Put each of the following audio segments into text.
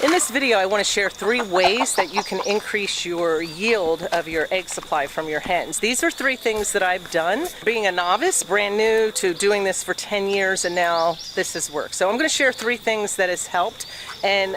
In this video, I want to share 3 ways that you can increase your yield of your egg supply from your hens. These are 3 things that I've done. Being a novice, brand new to doing this for 10 years, and now this has worked. So I'm going to share 3 things that has helped. And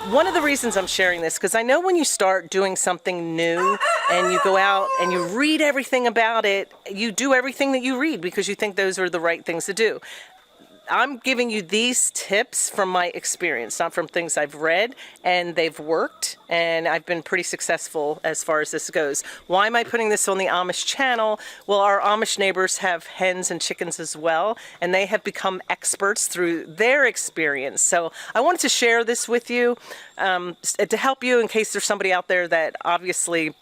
one of the reasons I'm sharing this, because I know when you start doing something new and you go out and you read everything about it, you do everything that you read because you think those are the right things to do. I'm giving you these tips from my experience, not from things I've read, and they've worked, and I've been pretty successful as far as this goes. Why am I putting this on the Amish channel? Well, our Amish neighbors have hens and chickens as well, and they have become experts through their experience. So I wanted to share this with you to help you in case there's somebody out there that obviously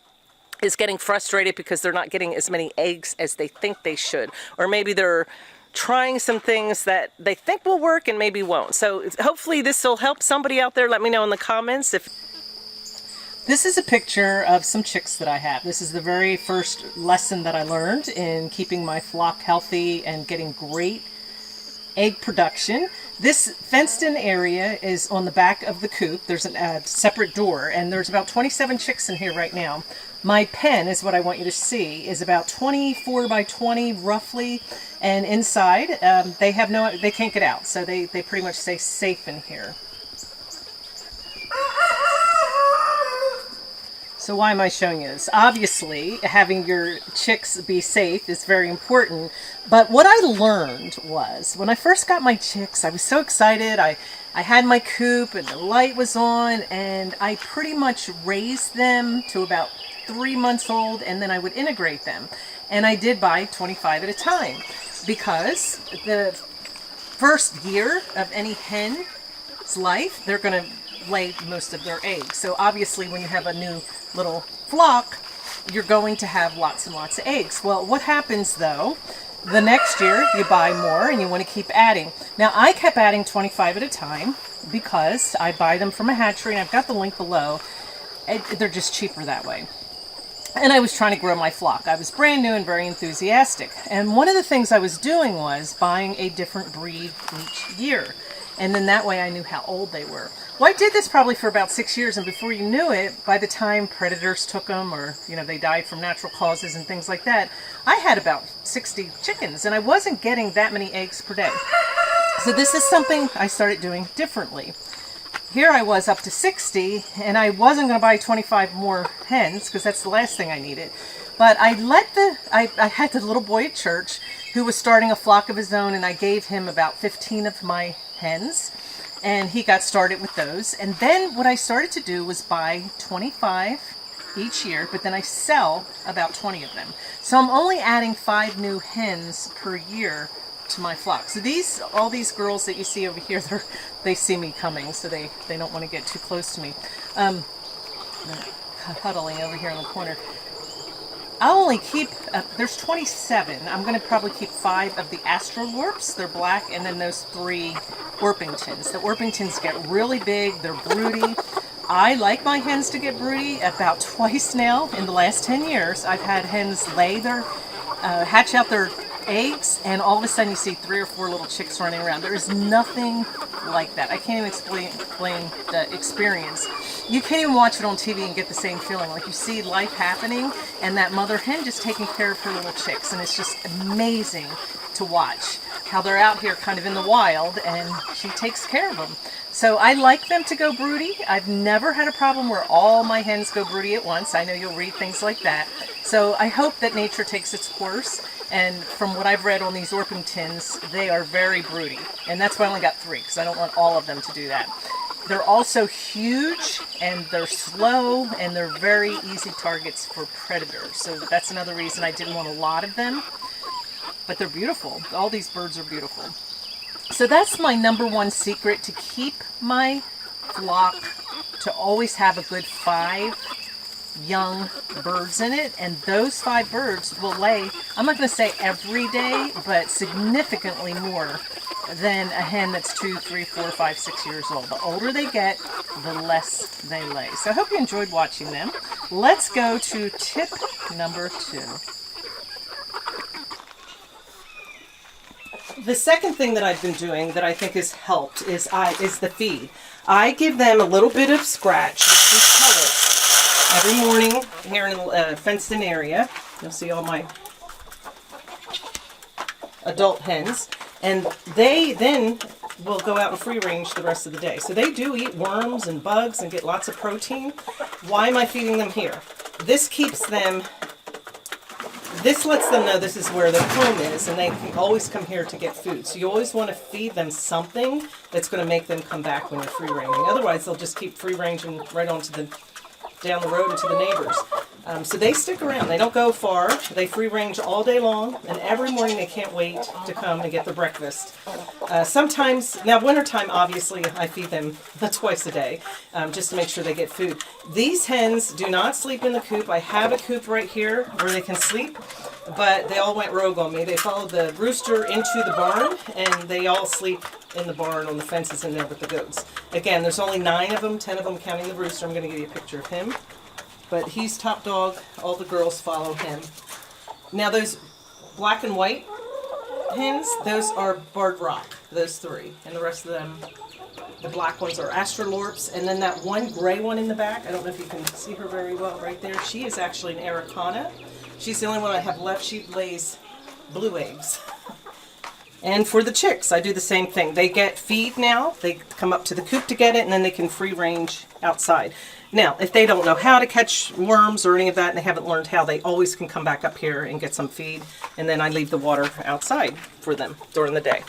is getting frustrated because they're not getting as many eggs as they think they should, or maybe they're trying some things that they think will work and maybe won't. So hopefully this will help somebody out there. Let me know in the comments if... This is a picture of some chicks that I have. This is the very first lesson that I learned in keeping my flock healthy and getting great egg production. This fenced-in area is on the back of the coop. There's a separate door, and there's about 27 chicks in here right now. My pen is what I want you to see, is about 24 by 20 roughly, and inside they can't get out, so they pretty much stay safe in here. So why am I showing you this? Obviously, having your chicks be safe is very important, but what I learned was, when I first got my chicks, I was so excited. I had my coop and the light was on, and I pretty much raised them to about 3 months old, and then I would integrate them. And I did buy 25 at a time, because the first year of any hen's life, they're going to lay most of their eggs. So obviously when you have a new little flock, you're going to have lots and lots of eggs. Well, what happens though, the next year you buy more and you want to keep adding. Now I kept adding 25 at a time because I buy them from a hatchery, and I've got the link below. They're just cheaper that way. And I was trying to grow my flock. I was brand new and very enthusiastic. And one of the things I was doing was buying a different breed each year. And then that way I knew how old they were. Well, I did this probably for about 6 years, and before you knew it, by the time predators took them, or they died from natural causes and things like that, I had about 60 chickens, and I wasn't getting that many eggs per day. So this is something I started doing differently. Here I was up to 60, and I wasn't going to buy 25 more hens because that's the last thing I needed. But I had the little boy at church who was starting a flock of his own, and I gave him about 15 of my hens, and he got started with those. And then what I started to do was buy 25 each year, but then I sell about 20 of them. So I'm only adding 5 new hens per year to my flock. So all these girls that you see over here, they see me coming, so they don't want to get too close to me. Huddling over here in the corner. I'll only keep, there's 27. I'm going to probably keep 5 of the Astrolorps. They're black, and then those 3 Orpingtons. The Orpingtons get really big. They're broody. I like my hens to get broody. About twice now in the last 10 years, I've had hens hatch out their eggs, and all of a sudden you see 3 or 4 little chicks running around. There is nothing like that. I can't even explain the experience. You can't even watch it on TV and get the same feeling. Like, you see life happening, and that mother hen just taking care of her little chicks, and it's just amazing to watch how they're out here kind of in the wild, and she takes care of them. So I like them to go broody. I've never had a problem where all my hens go broody at once. I know you'll read things like that. So I hope that nature takes its course. And from what I've read on these Orpingtons, they are very broody. And that's why I only got 3, because I don't want all of them to do that. They're also huge, and they're slow, and they're very easy targets for predators. So that's another reason I didn't want a lot of them. But they're beautiful. All these birds are beautiful. So that's my #1 secret to keep my flock to always have a good 5 young birds in it, and those 5 birds will lay, I'm not going to say every day, but significantly more than a hen that's 2, 3, 4, 5, 6 years old. The older they get, the less they lay. So I hope you enjoyed watching them. Let's go to tip number 2. The second thing that I've been doing that I think has helped is the feed. I give them a little bit of scratch with some pellets every morning here in a fenced-in area. You'll see all my adult hens, and they then will go out and free range the rest of the day. So they do eat worms and bugs and get lots of protein. Why am I feeding them here? This keeps them, this lets them know this is where their home is, and they can always come here to get food. So you always want to feed them something that's going to make them come back when you're free ranging. Otherwise they'll just keep free ranging right onto the, down the road into the neighbors. So they stick around. They don't go far. They free range all day long, and every morning they can't wait to come and get their breakfast. Sometimes, now wintertime obviously I feed them twice a day just to make sure they get food. These hens do not sleep in the coop. I have a coop right here where they can sleep, but they all went rogue on me. They followed the rooster into the barn, and they all sleep in the barn on the fences in there with the goats. Again, there's only 9 of them, 10 of them counting the rooster. I'm going to give you a picture of him. But he's top dog. All the girls follow him. Now those black and white hens, those are barred rock, those 3. And the rest of them, the black ones are astrolorps. And then that one gray one in the back, I don't know if you can see her very well right there. She is actually an Araucana. She's the only one I have left. She lays blue eggs. And for the chicks, I do the same thing. They get feed now. They come up to the coop to get it, and then they can free range outside. Now, if they don't know how to catch worms or any of that, and they haven't learned how, they always can come back up here and get some feed, and then I leave the water outside for them during the day.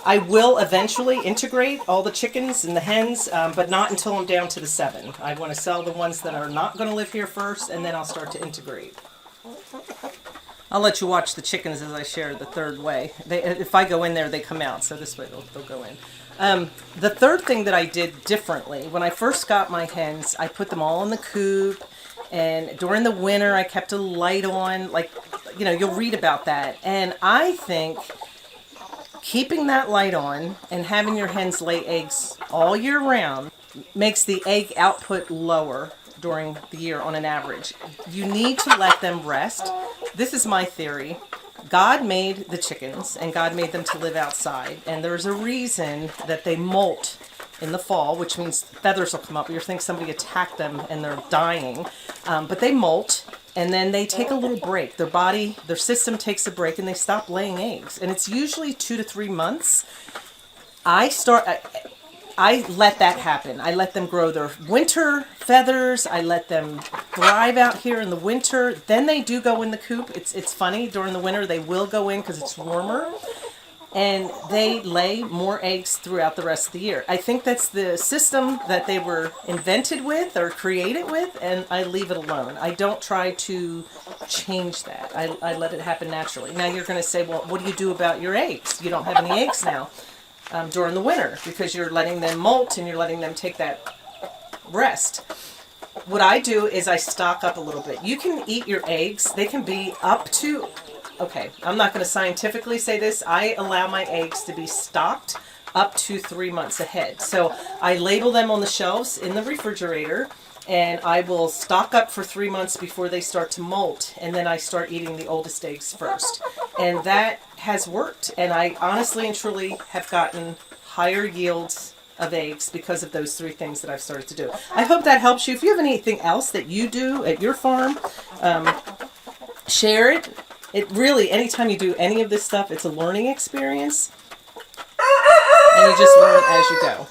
I will eventually integrate all the chickens and the hens, but not until I'm down to the 7. I want to sell the ones that are not going to live here first, and then I'll start to integrate. I'll let you watch the chickens as I share the third way. If I go in there, they come out, so this way they'll go in. The third thing that I did differently, when I first got my hens, I put them all in the coop, and during the winter I kept a light on, like, you know, you'll read about that. And I think keeping that light on and having your hens lay eggs all year round makes the egg output lower during the year on an average. You need to let them rest. This is my theory. God made the chickens, and God made them to live outside, and there's a reason that they molt in the fall, which means feathers will come up. You think somebody attacked them and they're dying, but they molt, and then they take a little break. Their body, their system takes a break, and they stop laying eggs, and it's usually 2 to 3 months. I let that happen. I let them grow their winter feathers. I let them thrive out here in the winter. Then they do go in the coop. It's funny, during the winter they will go in because it's warmer. And they lay more eggs throughout the rest of the year. I think that's the system that they were invented with or created with, and I leave it alone. I don't try to change that. I let it happen naturally. Now you're going to say, well, what do you do about your eggs? You don't have any eggs now. During the winter, because you're letting them molt and you're letting them take that rest. What I do is I stock up a little bit. You can eat your eggs. They can be up to, okay, I'm not going to scientifically say this. I allow my eggs to be stocked up to 3 months ahead. So I label them on the shelves in the refrigerator, and I will stock up for 3 months before they start to molt, and then I start eating the oldest eggs first. And that has worked, and I honestly and truly have gotten higher yields of eggs because of those 3 things that I've started to do. I hope that helps you. If you have anything else that you do at your farm, share it. It really, anytime you do any of this stuff, it's a learning experience, and you just learn as you go.